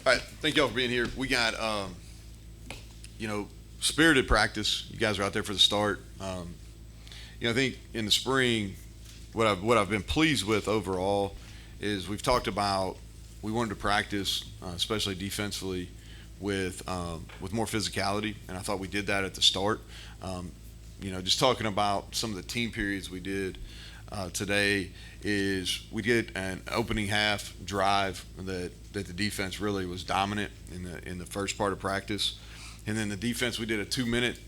All right, thank y'all for being here. We got, you know, spirited practice. You guys are out there for the start. I think in the spring, what I've been pleased with overall is we've talked about we wanted to practice, especially defensively, with more physicality, and I thought we did that at the start. Just talking about some of the team periods we did today is we did an opening half drive that the defense really was dominant in the first part of practice, and then the defense we did a 2 minute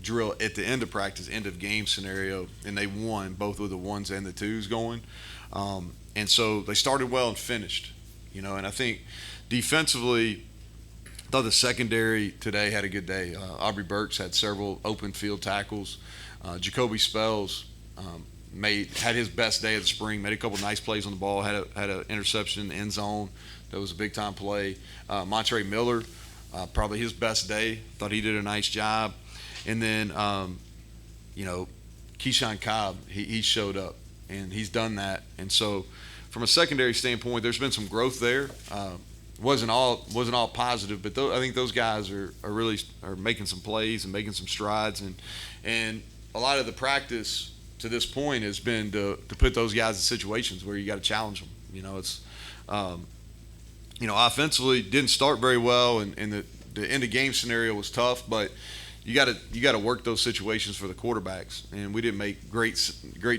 drill at the end of practice, end of game scenario, and they won both with the ones and the twos going. And so they started well and finished, and I think defensively, I thought the secondary today had a good day. Aubrey Burks had several open field tackles. Jacoby Spells had his best day of the spring. Made a couple nice plays on the ball. Had an interception in the end zone. That was a big time play. Montre Miller, probably his best day. Thought he did a nice job. And then Keyshawn Cobb, he showed up and he's done that. And so from a secondary standpoint, there's been some growth there. Wasn't all positive, but I think those guys are really making some plays and making some strides, and a lot of the practice to this point has been to put those guys in situations where you got to challenge them. It's offensively didn't start very well, and the end of game scenario was tough, but you got to work those situations for the quarterbacks, and we didn't make great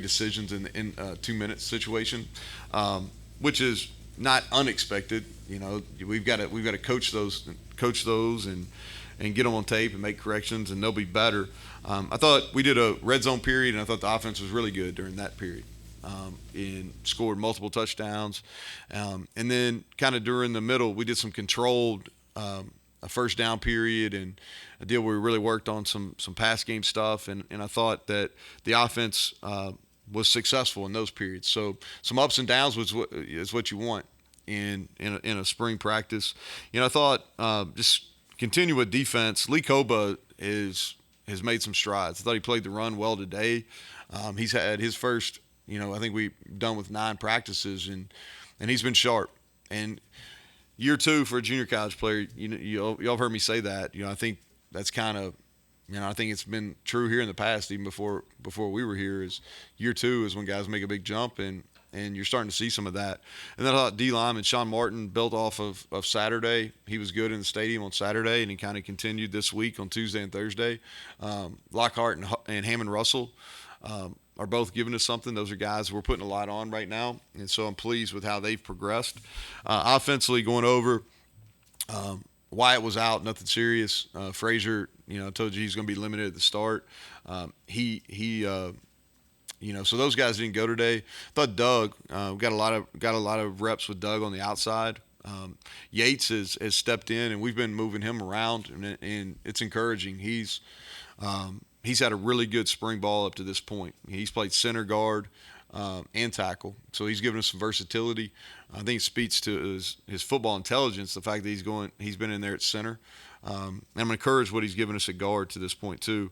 decisions in the 2 minute situation, which is not unexpected. We've got to coach those and get them on tape and make corrections, and they'll be better. I thought we did a red zone period, and I thought the offense was really good during that period, and scored multiple touchdowns. And then kind of during the middle, we did some controlled a first down period and a deal where we really worked on some pass game stuff, and I thought that the offense was successful in those periods. So some ups and downs is what you want in a spring practice. I thought just continue with defense. Lee Koba has made some strides. I thought he played the run well today. He's had his first, I think we've done with 9 practices, and he's been sharp. And year 2 for a junior college player, y'all have heard me say that. I think that's kind of, I think it's been true here in the past, even before we were here. Is year 2 is when guys make a big jump, and you're starting to see some of that. And then I thought D. Lyman and Sean Martin built off of Saturday. He was good in the stadium on Saturday, and he kind of continued this week on Tuesday and Thursday. Lockhart and Hammond Russell are both giving us something. Those are guys we're putting a lot on right now, and so I'm pleased with how they've progressed. Offensively, going over, Wyatt was out, nothing serious. Frazier, I told you he's going to be limited at the start. So those guys didn't go today. I thought Doug got a lot of reps with Doug on the outside. Yates has stepped in, and we've been moving him around, and it's encouraging. He's had a really good spring ball up to this point. He's played center, guard, and tackle, so he's given us some versatility. I think it speaks to his football intelligence, the fact that he's been in there at center. And I'm encouraged what he's given us at guard to this point too.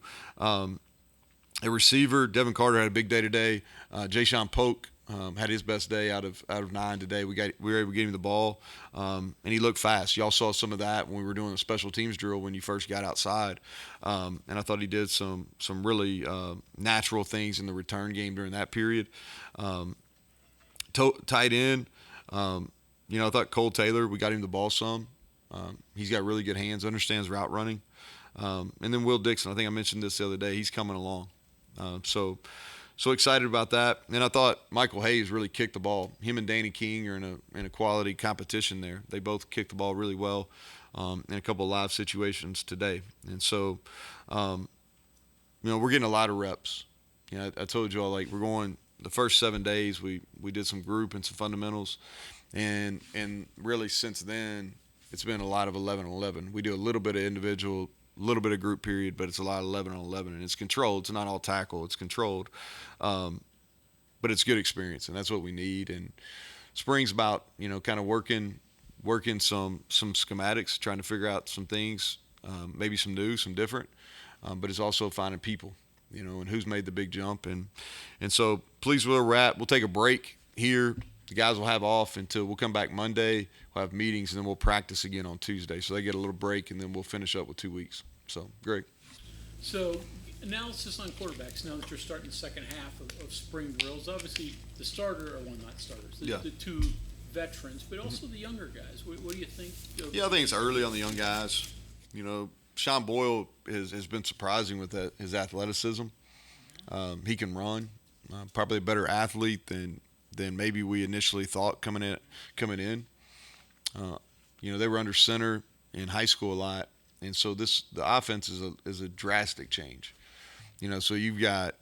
A receiver, Devin Carter had a big day today. Jay-Sean Polk had his best day out of 9 today. We were able to get him the ball, and he looked fast. Y'all saw some of that when we were doing the special teams drill when you first got outside, and I thought he did some really natural things in the return game during that period. Tight end, I thought Cole Taylor, we got him the ball some. He's got really good hands, understands route running. And then Will Dixon, I think I mentioned this the other day, he's coming along. So excited about that. And I thought Michael Hayes really kicked the ball. Him and Danny King are in a quality competition there. They both kicked the ball really well in a couple of live situations today. And so, we're getting a lot of reps. I told you all, we're going the first 7 days. We did some group and some fundamentals, and really since then it's been a lot of 11 on 11. We do a little bit of individual, a little bit of group period, but it's a lot of 11 on 11, and it's controlled. It's not all tackle. It's controlled. But it's good experience, and that's what we need. And spring's about, kind of working some schematics, trying to figure out some things, maybe some new, some different. But it's also finding people, and who's made the big jump. And so pleased with where we're at. We'll take a break here The guys will have off until we'll come back Monday. We'll have meetings, and then we'll practice again on Tuesday. So they get a little break, and then we'll finish up with 2 weeks. So great. So analysis on quarterbacks now that you're starting the second half of spring drills. Obviously, the starter, or well, not starters, the two veterans, but also the younger guys. What do you think? Yeah, I think it's early on the young guys. You know, Sean Boyle has been surprising with his athleticism. He can run. Probably a better athlete than maybe we initially thought coming in. You know, they were under center in high school a lot, and so the offense is a drastic change. You know, so you've got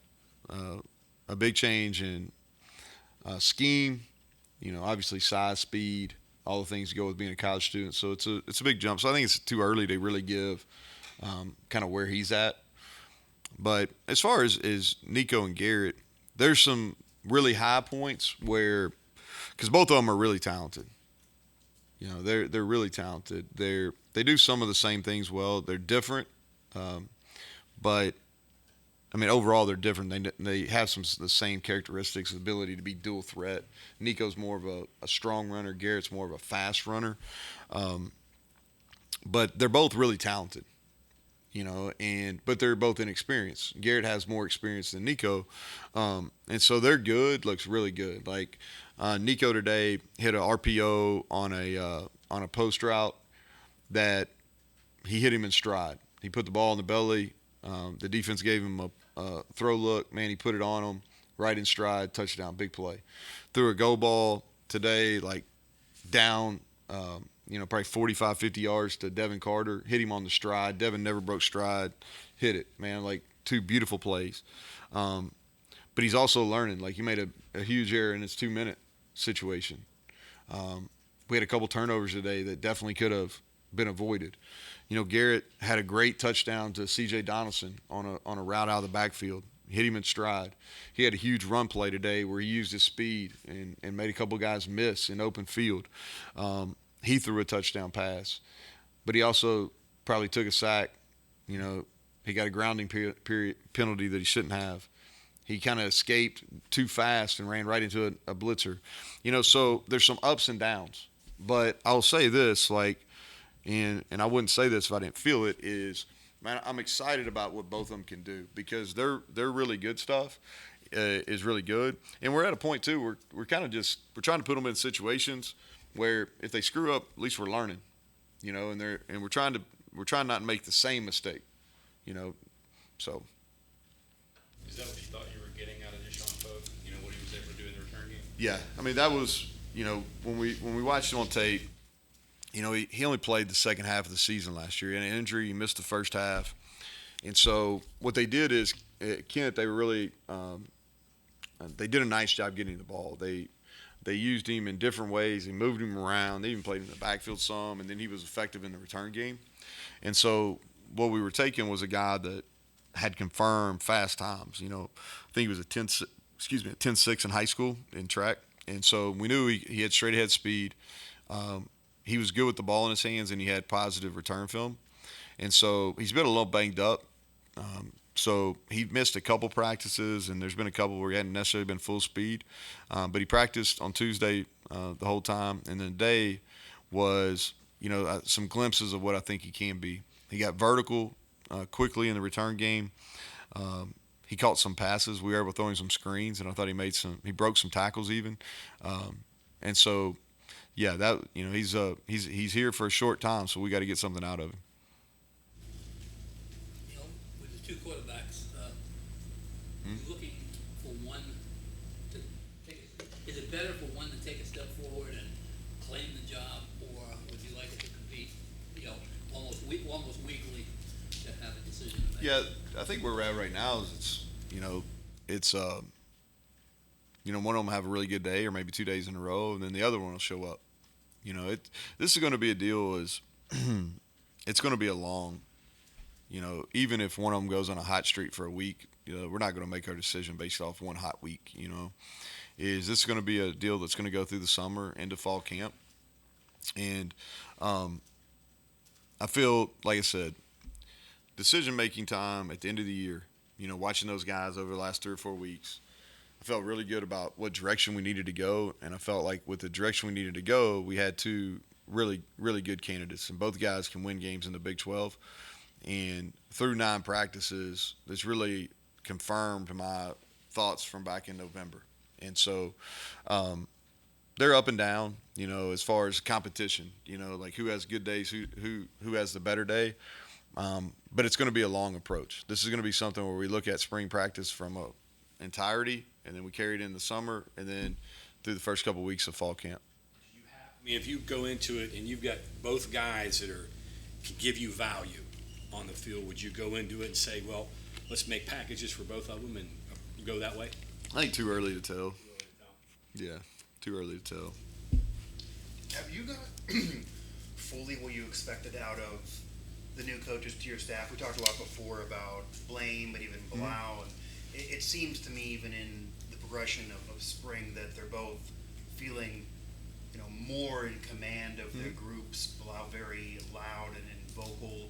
a big change in scheme. You know, obviously size, speed, all the things that go with being a college student. So it's a big jump. So I think it's too early to really give kind of where he's at. But as far as Nicco and Garrett, there's some really high points where, because both of them are really talented. You know, they're really talented. They do some of the same things well. They're different, but I mean overall they're different. They have some the same characteristics, ability to be dual threat. Nicco's more of a strong runner. Garrett's more of a fast runner, but they're both really talented. You know, but they're both inexperienced. Garrett has more experience than Nicco, and so they're good. Looks really good. Like Nicco today hit an RPO on a post route that he hit him in stride. He put the ball in the belly. The defense gave him a throw look. Man, he put it on him right in stride. Touchdown, big play. Threw a go ball today, like down. Probably 45, 50 yards to Devin Carter. Hit him on the stride. Devin never broke stride. Hit it, man. Like two beautiful plays. But he's also learning. Like he made a huge error in his 2-minute situation. We had a couple turnovers today that definitely could have been avoided. You know, Garrett had a great touchdown to C.J. Donaldson on a route out of the backfield. Hit him in stride. He had a huge run play today where he used his speed and made a couple guys miss in open field. He threw a touchdown pass, but he also probably took a sack. You know, he got a grounding period penalty that he shouldn't have. He kind of escaped too fast and ran right into a blitzer. You know, so there's some ups and downs. But I'll say this, like, and I wouldn't say this if I didn't feel it, is, man, I'm excited about what both of them can do because they're really good stuff. Is really good. And we're at a point, too, we're kind of we're trying to put them in situations where if they screw up, at least we're learning, you know, and we're trying not to make the same mistake, you know, so. Is that what you thought you were getting out of Deshaun Pope? You know, what he was able to do in the return game? Yeah, I mean that was, you know, when we watched him on tape, you know, he only played the second half of the season last year. He had an injury, he missed the first half, and so what they did is Kent, they were really they did a nice job getting the ball. They used him in different ways. They moved him around. They even played him in the backfield some, and then he was effective in the return game. And so what we were taking was a guy that had confirmed fast times. You know, I think he was a 10.6 in high school in track. And so we knew he had straight ahead speed. He was good with the ball in his hands, and he had positive return film. And so he's been a little banged up. So he missed a couple practices, and there's been a couple where he hadn't necessarily been full speed. But he practiced on Tuesday the whole time. And then today was, you know, some glimpses of what I think he can be. He got vertical quickly in the return game. He caught some passes. We were able to throw him some screens, and I thought he broke some tackles even. And so, yeah, that, you know, he's here for a short time, so we got to get something out of him. Two quarterbacks, looking for one to take is it better for one to take a step forward and claim the job, or would you like it to compete, you know, almost weekly to have a decision to make? Yeah, I think where we're at right now is it's one of them have a really good day or maybe 2 days in a row, and then the other one will show up. You know, this is going to be a deal is it's going to be a long. You know, even if one of them goes on a hot streak for a week, you know, we're not going to make our decision based off one hot week, you know. Is this going to be a deal that's going to go through the summer into fall camp? And I feel, like I said, decision-making time at the end of the year, you know, watching those guys over the last 3 or 4 weeks, I felt really good about what direction we needed to go, and I felt like with the direction we needed to go, we had two really, really good candidates, and both guys can win games in the Big 12. And through 9 practices, this really confirmed my thoughts from back in November. And so they're up and down, as far as competition, like who has good days, who has the better day. But it's going to be a long approach. This is going to be something where we look at spring practice from a entirety, and then we carry it in the summer, and then through the first couple of weeks of fall camp. I mean, if you go into it and you've got both guys that can give you value on the field, would you go into it and say, well, let's make packages for both of them and go that way? I think too early to tell. Yeah, too early to tell. Have you got fully what you expected out of the new coaches to your staff? We talked a lot before about Blaine, but even Blau. And it seems to me, even in the progression of spring, that they're both feeling, more in command of their groups. Blau very loud and vocal.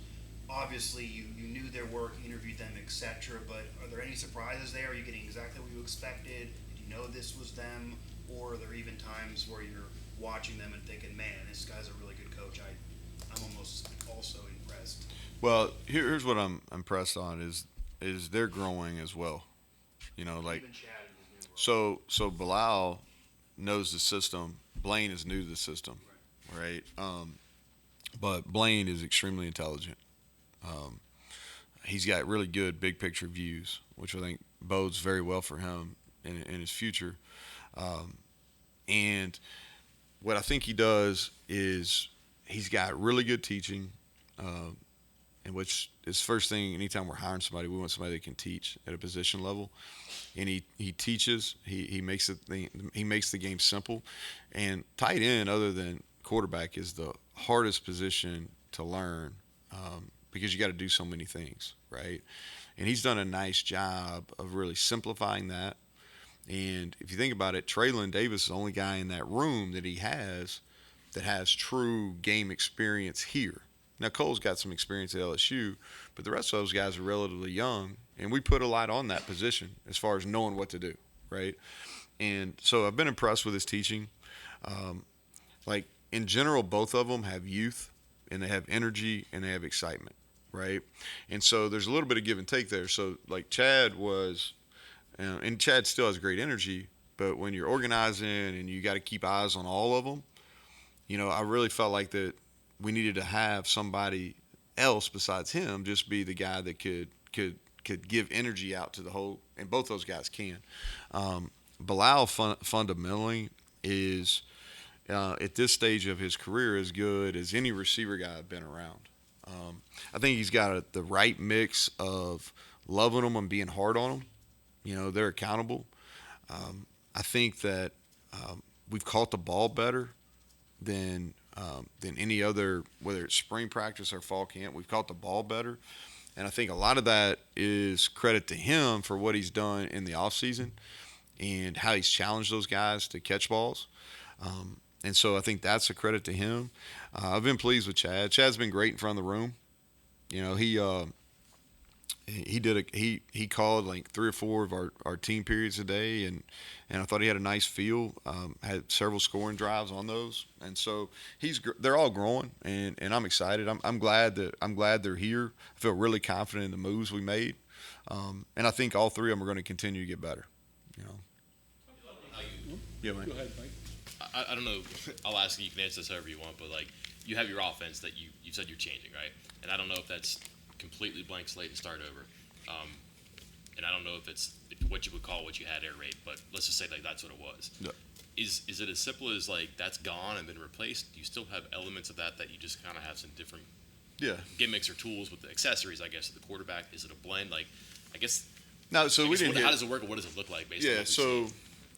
Obviously, you knew their work, interviewed them, etc. But are there any surprises there? Are you getting exactly what you expected? Did you know this was them? Or are there even times where you're watching them and thinking, man, this guy's a really good coach? I'm almost also impressed. Well, here's what I'm impressed on is they're growing as well. Like Even Chad in his new role. so Bilal knows the system. Blaine is new to the system, right? But Blaine is extremely intelligent. He's got really good big picture views, which I think bodes very well for him in his future. And what I think he does is he's got really good teaching, and which is first thing. Anytime we're hiring somebody, we want somebody that can teach at a position level. And he teaches. He makes the game simple. And tight end, other than quarterback, is the hardest position to learn because you got to do so many things, right? And he's done a nice job of really simplifying that. And if you think about it, Traylon Davis is the only guy in that room that has true game experience here. Now, Cole's got some experience at LSU, but the rest of those guys are relatively young, and we put a lot on that position as far as knowing what to do, right? And so I've been impressed with his teaching. Like, in general, both of them have youth, and they have energy, and they have excitement, right? And so there's a little bit of give and take there. So, like, Chad was and Chad still has great energy, but when you're organizing and you got to keep eyes on all of them, I really felt like that we needed to have somebody else besides him just be the guy that could give energy out to the whole, and both those guys can. Bilal fundamentally is at this stage of his career as good as any receiver guy I've been around. I think he's got the right mix of loving them and being hard on them. They're accountable. I think that we've caught the ball better than any other, whether it's spring practice or fall camp. We've caught the ball better. And I think a lot of that is credit to him for what he's done in the offseason and how he's challenged those guys to catch balls. And so I think that's a credit to him. I've been pleased with Chad. Chad's been great in front of the room. He called like 3 or 4 of our team periods a day, and I thought he had a nice feel. Had several scoring drives on those, and so they're all growing, and I'm excited. I'm glad they're here. I feel really confident in the moves we made, and I think all 3 of them are going to continue to get better. Yeah, man. Go ahead, Mike. I don't know. I'll ask you. You can answer this however you want, but like you have your offense that you said you're changing, right? And I don't know if that's completely blank slate and start over. And I don't know if it's what you would call what you had air raid, but let's just say like that's what it was. Yeah. Is it as simple as like that's gone and been replaced? Do you still have elements of that you just kind of have some different gimmicks or tools with the accessories, I guess, of the quarterback? Is it a blend? Like, I guess. No, so we didn't. How does it work, or what does it look like? Basically, yeah. So,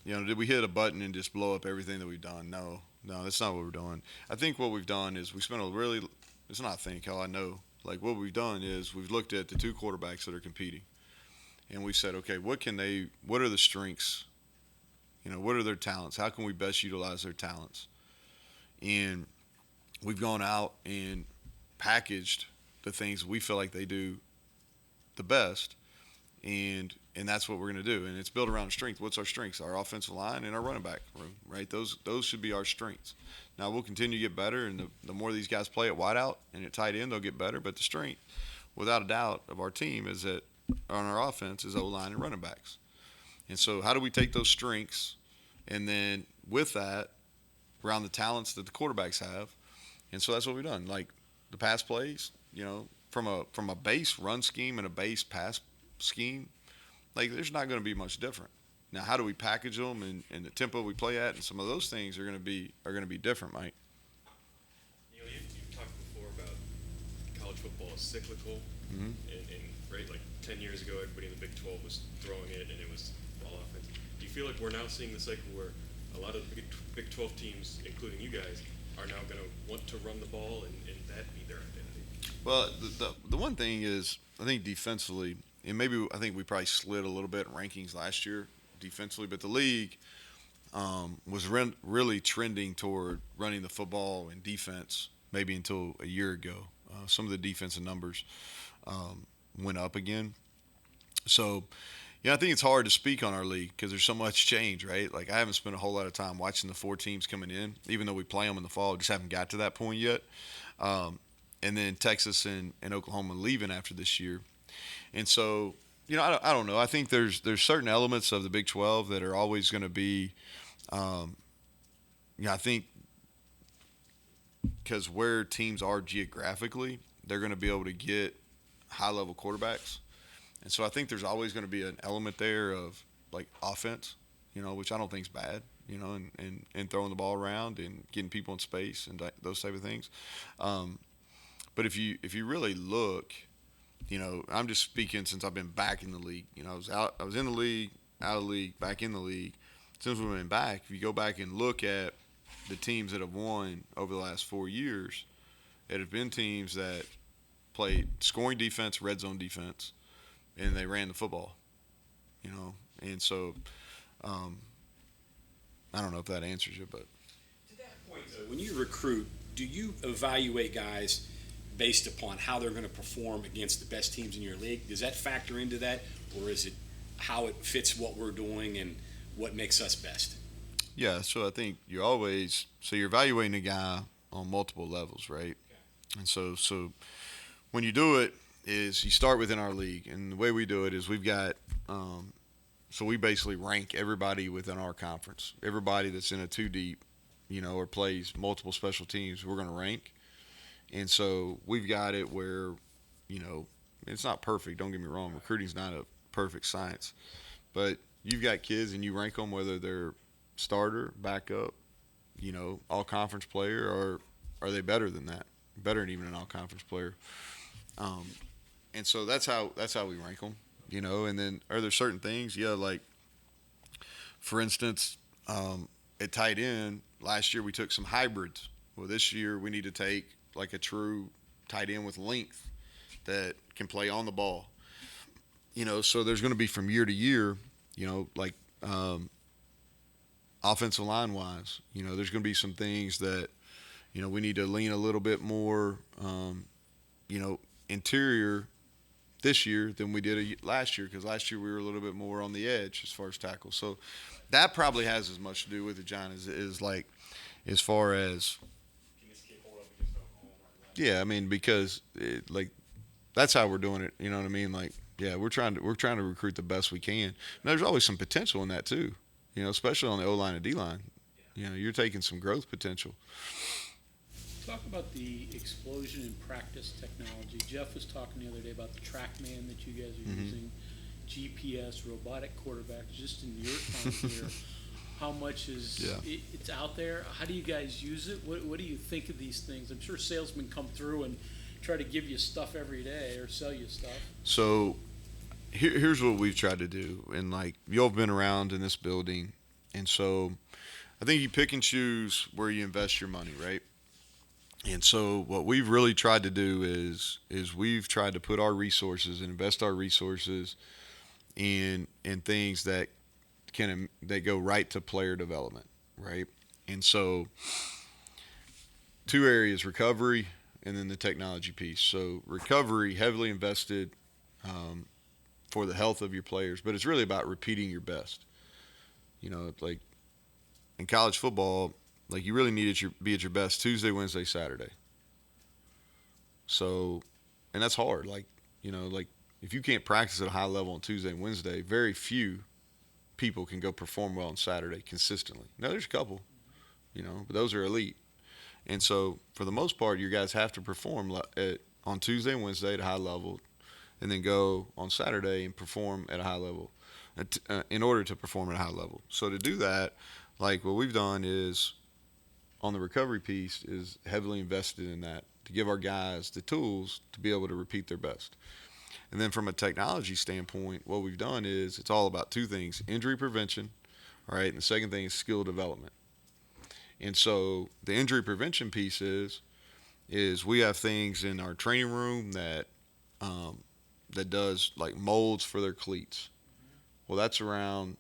did we hit a button and just blow up everything that we've done? No, that's not what we're doing. I think what we've done is we spent it's not think, hell, I know. Like, what we've done is we've looked at the 2 quarterbacks that are competing, and we said, okay, what are the strengths? What are their talents? How can we best utilize their talents? And we've gone out and packaged the things we feel like they do the best and that's what we're going to do. And it's built around strength. What's our strengths? Our offensive line and our running back room, right? Those should be our strengths. Now we'll continue to get better, and the more these guys play at wideout and at tight end, they'll get better. But the strength, without a doubt, of our team is that on our offense is O-line and running backs. And so how do we take those strengths and then with that around the talents that the quarterbacks have? And so that's what we've done. Like the pass plays, from a base run scheme and a base pass scheme, like there's not going to be much different. Now, how do we package them and the tempo we play at, and some of those things are going to be different, Mike. You've talked before about college football is cyclical, Mm-hmm. and right, like 10 years ago, everybody in the Big 12 was throwing it, and it was all offense. Do you feel like we're now seeing the cycle where a lot of the Big 12 teams, including you guys, are now going to want to run the ball and that be their identity? Well, the one thing is, I think defensively, and maybe I think we probably slid a little bit in rankings last year defensively, but the league was really trending toward running the football and defense maybe until a year ago. Some of the defensive numbers went up again. So, I think it's hard to speak on our league because there's so much change, right? Like I haven't spent a whole lot of time watching the 4 teams coming in, even though we play them in the fall. Just haven't got to that point yet. And then Texas and Oklahoma leaving after this year. And so, I don't know. I think there's certain elements of the Big 12 that are always going to be, I think because where teams are geographically, they're going to be able to get high-level quarterbacks. And so I think there's always going to be an element there of, like, offense, which I don't think is bad, and throwing the ball around and getting people in space and those type of things. But if you really look, I'm just speaking since I've been back in the league. I was in the league, out of the league, back in the league. Since we've been back, if you go back and look at the teams that have won over the last 4 years, it have been teams that played scoring defense, red zone defense, and they ran the football. And so I don't know if that answers you, but to that point, though, when you recruit, do you evaluate guys based upon how they're going to perform against the best teams in your league? Does that factor into that, or is it how it fits what we're doing and what makes us best? Yeah, so I think you're evaluating a guy on multiple levels, right? Okay. And so when you do it is you start within our league, and the way we do it is we've got so we basically rank everybody within our conference. Everybody that's in a 2 deep, or plays multiple special teams, we're going to rank. And so we've got it where, it's not perfect. Don't get me wrong. Recruiting's not a perfect science. But you've got kids and you rank them whether they're starter, backup, all conference player, or are they better than that? Better than even an all conference player. And so that's how we rank them, And then are there certain things? Yeah, like for instance, at tight end last year we took some hybrids. Well, this year we need to take like a true tight end with length that can play on the ball. So there's going to be from year to year, like offensive line wise, there's going to be some things that, we need to lean a little bit more, interior this year than we did last year, because last year we were a little bit more on the edge as far as tackles. So that probably has as much to do with it, John, is like as far as yeah, I mean, because that's how we're doing it. You know what I mean? Like, yeah, we're trying to recruit the best we can. And there's always some potential in that too. Especially on the O line and D line. You're taking some growth potential. Talk about the explosion in practice technology. Jeff was talking the other day about the TrackMan that you guys are using, GPS, robotic quarterbacks. Just in your time here, how much it's out there? How do you guys use it? What do you think of these things? I'm sure salesmen come through and try to give you stuff every day or sell you stuff. So here's what we've tried to do. And like, y'all have been around in this building. And so I think you pick and choose where you invest your money, right? And so what we've really tried to do is we've tried to put our resources and invest our resources in things that go right to player development, right? And so 2 areas, recovery and then the technology piece. So recovery, heavily invested for the health of your players, but it's really about repeating your best. Like in college football, like you really need to be at your best Tuesday, Wednesday, Saturday. So, and that's hard. Like if you can't practice at a high level on Tuesday and Wednesday, very few people can go perform well on Saturday consistently. Now there's a couple, but those are elite. And so for the most part, your guys have to perform on Tuesday and Wednesday at a high level, and then go on Saturday and perform at a high level in order to perform at a high level. So to do that, like what we've done is on the recovery piece is heavily invested in that to give our guys the tools to be able to repeat their best. And then from a technology standpoint, what we've done is it's all about two things: injury prevention, all right, and the second thing is skill development. And so the injury prevention piece is we have things in our training room that does like molds for their cleats. Well, that's around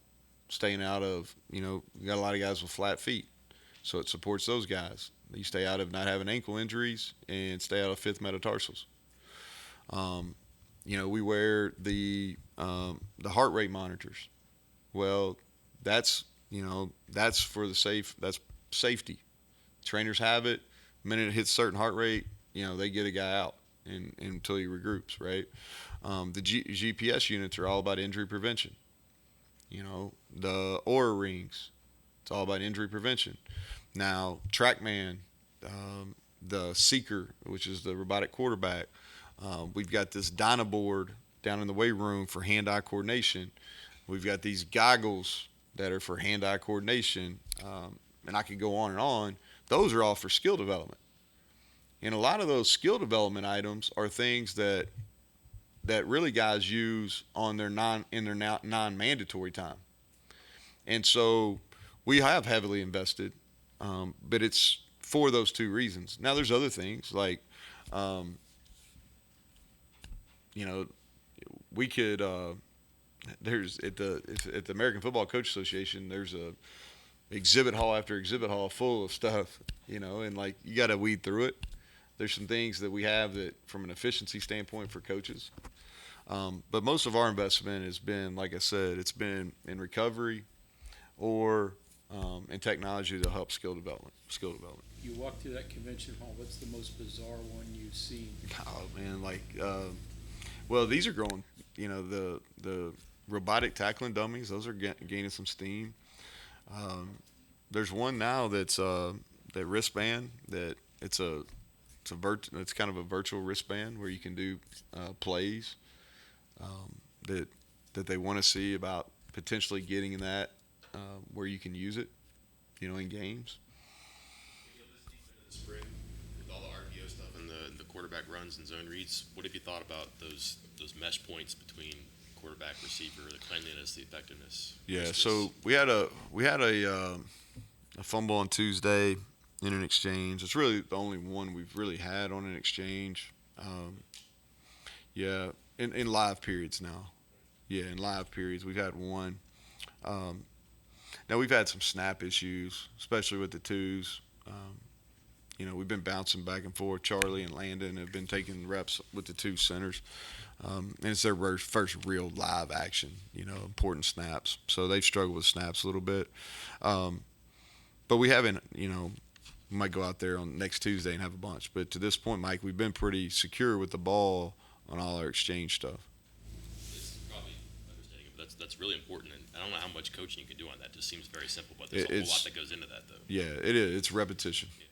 staying out of, you got a lot of guys with flat feet, so it supports those guys. You stay out of not having ankle injuries and stay out of fifth metatarsals. We wear the heart rate monitors. Well, that's for that's safety. Trainers have it. The minute it hits certain heart rate, they get a guy out until he regroups, right? The GPS units are all about injury prevention. The Aura rings, it's all about injury prevention. Now, TrackMan, the Seeker, which is the robotic quarterback, we've got this Dynaboard down in the weight room for hand-eye coordination. We've got these goggles that are for hand-eye coordination, and I could go on and on. Those are all for skill development. And a lot of those skill development items are things that really guys use in their non-mandatory time. And so we have heavily invested, but it's for those two reasons. Now there's other things like, we could, there's at the American Football Coach Association, there's a exhibit hall after exhibit hall full of stuff, and like you got to weed through it. There's some things that we have that from an efficiency standpoint for coaches. But most of our investment has been, like I said, it's been in recovery or in technology to help skill development. You walk through that convention hall, what's the most bizarre one you've seen? Oh, man, well, these are growing, the robotic tackling dummies, those are gaining some steam. There's one now that's that wristband that it's kind of a virtual wristband where you can do plays that they want to see about potentially getting that where you can use it, in games. The spring with all the RPO stuff and the quarterback runs and zone reads, what have you thought about those mesh points between quarterback, receiver, the cleanliness, the effectiveness? Yeah, so we had a fumble on Tuesday in an exchange. It's really the only one we've really had on an exchange. In live periods now. Yeah, in live periods we've had one. Now we've had some snap issues, especially with the twos. We've been bouncing back and forth. Charlie and Landon have been taking reps with the two centers. And it's their first real live action, important snaps. So they've struggled with snaps a little bit. But we haven't, we might go out there on next Tuesday and have a bunch. But to this point, Mike, we've been pretty secure with the ball on all our exchange stuff. It's probably understanding it, but that's really important. And I don't know how much coaching you can do on that. It just seems very simple, but there's a whole lot that goes into that, though. Yeah, it is. It's repetition. Yeah.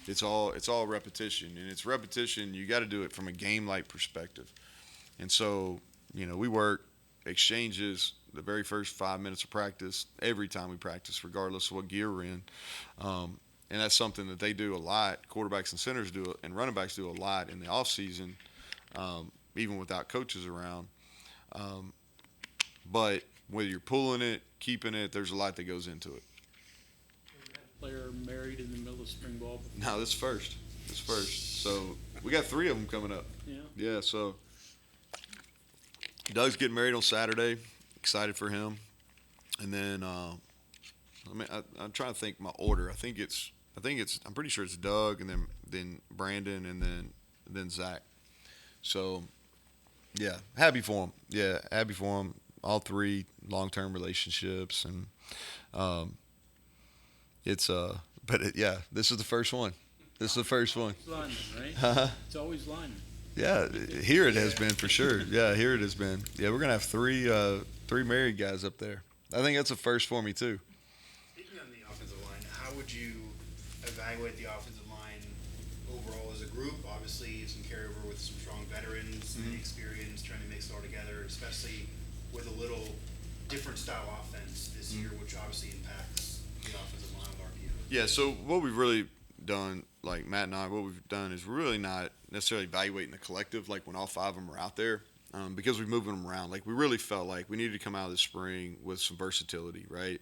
It's all repetition. And it's repetition. You got to do it from a game-like perspective. And so, we work exchanges the very first 5 minutes of practice every time we practice, regardless of what gear we're in. And that's something that they do a lot. Quarterbacks and centers do it, and running backs do a lot in the off season, even without coaches around. But whether you're pulling it, keeping it, there's a lot that goes into it. Player married in the middle of spring ball before? No, this first. So we got 3 of them coming up. Yeah. So Doug's getting married on Saturday. Excited for him. And then I'm trying to think my order. I'm pretty sure it's Doug, and then Brandon, and then Zach. So Yeah, happy for them. Yeah, happy for them. All three long-term relationships, and it's but yeah, this is the first one. This is the first one. Lineman, right? Uh-huh. It's always lineman. Yeah, here it has been for sure. Yeah, here it has been. Yeah, we're gonna have three married guys up there. I think that's a first for me too. Speaking on the offensive line, how would you evaluate the offensive line overall as a group? Obviously, some carryover with some strong veterans and experience trying to mix it all together, especially with a little different style offense this year, which obviously impacts the offensive line with RPO. Yeah, so what we've really done, like Matt and I, what we've done is really not necessarily evaluating the collective, like when all five of them are out there, because we're moving them around. Like we really felt like we needed to come out of the spring with some versatility, right?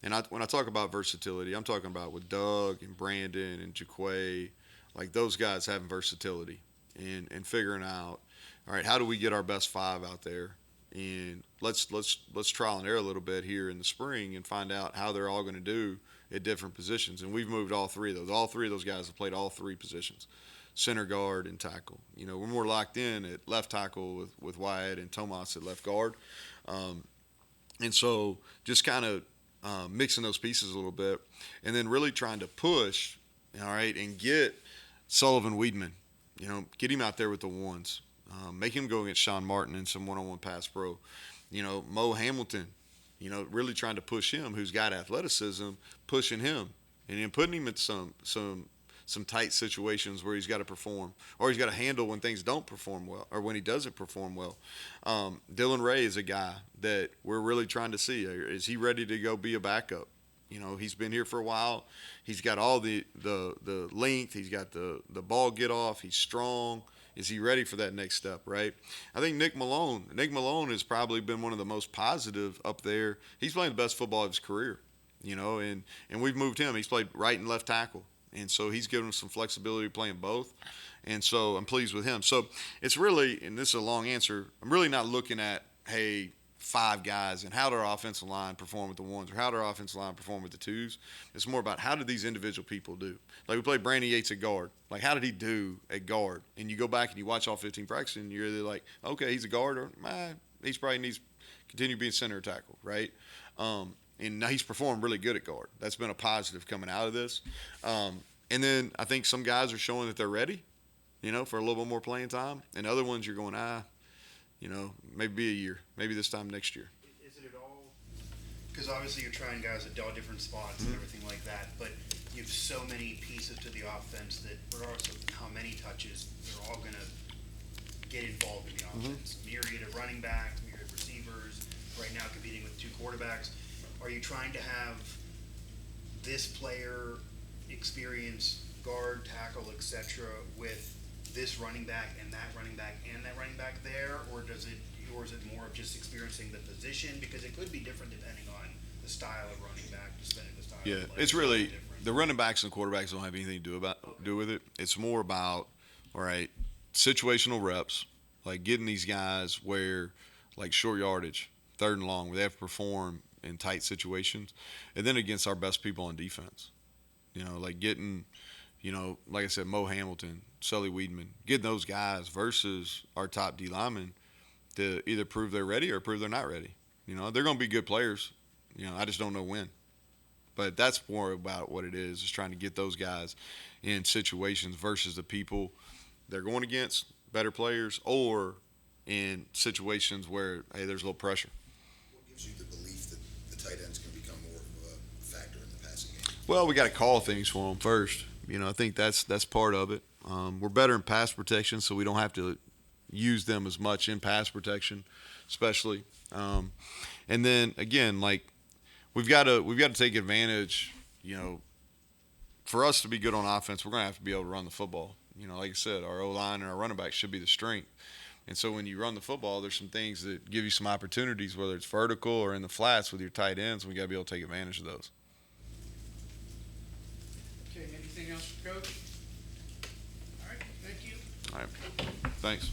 And when I talk about versatility, I'm talking about with Doug and Brandon and Jaquay, like those guys having versatility and figuring out, all right, how do we get our best five out there? And let's trial and error a little bit here in the spring and find out how they're all going to do at different positions. And we've moved all three of those. All three of those guys have played all three positions, center, guard, and tackle. You know, we're more locked in at left tackle with Wyatt and Tomas at left guard. And so just kind of mixing those pieces a little bit and then really trying to push, all right, and get Sullivan Weedman, you know, get him out there with the ones. Make him go against Sean Martin in some one-on-one pass pro. You know, Mo Hamilton, you know, really trying to push him, who's got athleticism, pushing him, and then putting him in some tight situations where he's got to perform, or he's got to handle when things don't perform well, or when he doesn't perform well. Dylan Ray is a guy that we're really trying to see. Is he ready to go be a backup? You know, he's been here for a while. He's got all the length. He's got the ball get off. He's strong. Is he ready for that next step, right? I think Nick Malone has probably been one of the most positive up there. He's playing the best football of his career, you know, and we've moved him. He's played right and left tackle, and so he's given us some flexibility playing both, and so I'm pleased with him. So it's really, and this is a long answer, I'm really not looking at, hey, five guys and how did our offensive line perform with the ones or how did our offensive line perform with the twos. It's more about how did these individual people do. Like we played Brandon Yates at guard. Like how did he do at guard? And you go back and you watch all 15 practices and you're either like, okay, he's a guard or he's probably needs to continue being center or tackle, right? And now he's performed really good at guard. That's been a positive coming out of this. And then I think some guys are showing that they're ready, you know, for a little bit more playing time. And other ones you're going, you know, maybe a year, maybe this time next year. Is it at all? Because obviously you're trying guys at all different spots and everything like that, but you have so many pieces to the offense that regardless of how many touches, they're all going to get involved in the offense. Myriad of running backs, myriad of receivers, right now competing with two quarterbacks. Are you trying to have this player experience guard, tackle, etc. with this running back and that running back and that running back there, or is it more of just experiencing the position? Because it could be different depending on the style of running back, just depending on the style of player. It's really the running backs and quarterbacks don't have anything to do with it. It's more about, all right, situational reps, like getting these guys where, like short yardage, third and long, where they have to perform in tight situations, and then against our best people on defense. You know, like getting, you know, like I said, Mo Hamilton, Sully Weedman, getting those guys versus our top D linemen to either prove they're ready or prove they're not ready. You know, they're going to be good players. You know, I just don't know when. But that's more about what it is trying to get those guys in situations versus the people they're going against, better players, or in situations where, hey, there's a little pressure. What gives you the belief that the tight end's going to become more of a factor in the passing game? Well, we got to call things for them first. You know, I think that's part of it. We're better in pass protection, so we don't have to use them as much in pass protection, especially. And then again, like we've got to take advantage. You know, for us to be good on offense, we're going to have to be able to run the football. You know, like I said, our O-line and our running back should be the strength. And so when you run the football, there's some things that give you some opportunities, whether it's vertical or in the flats with your tight ends. We got to be able to take advantage of those. Okay, anything else, Coach? All right, thank you. All right. Thanks.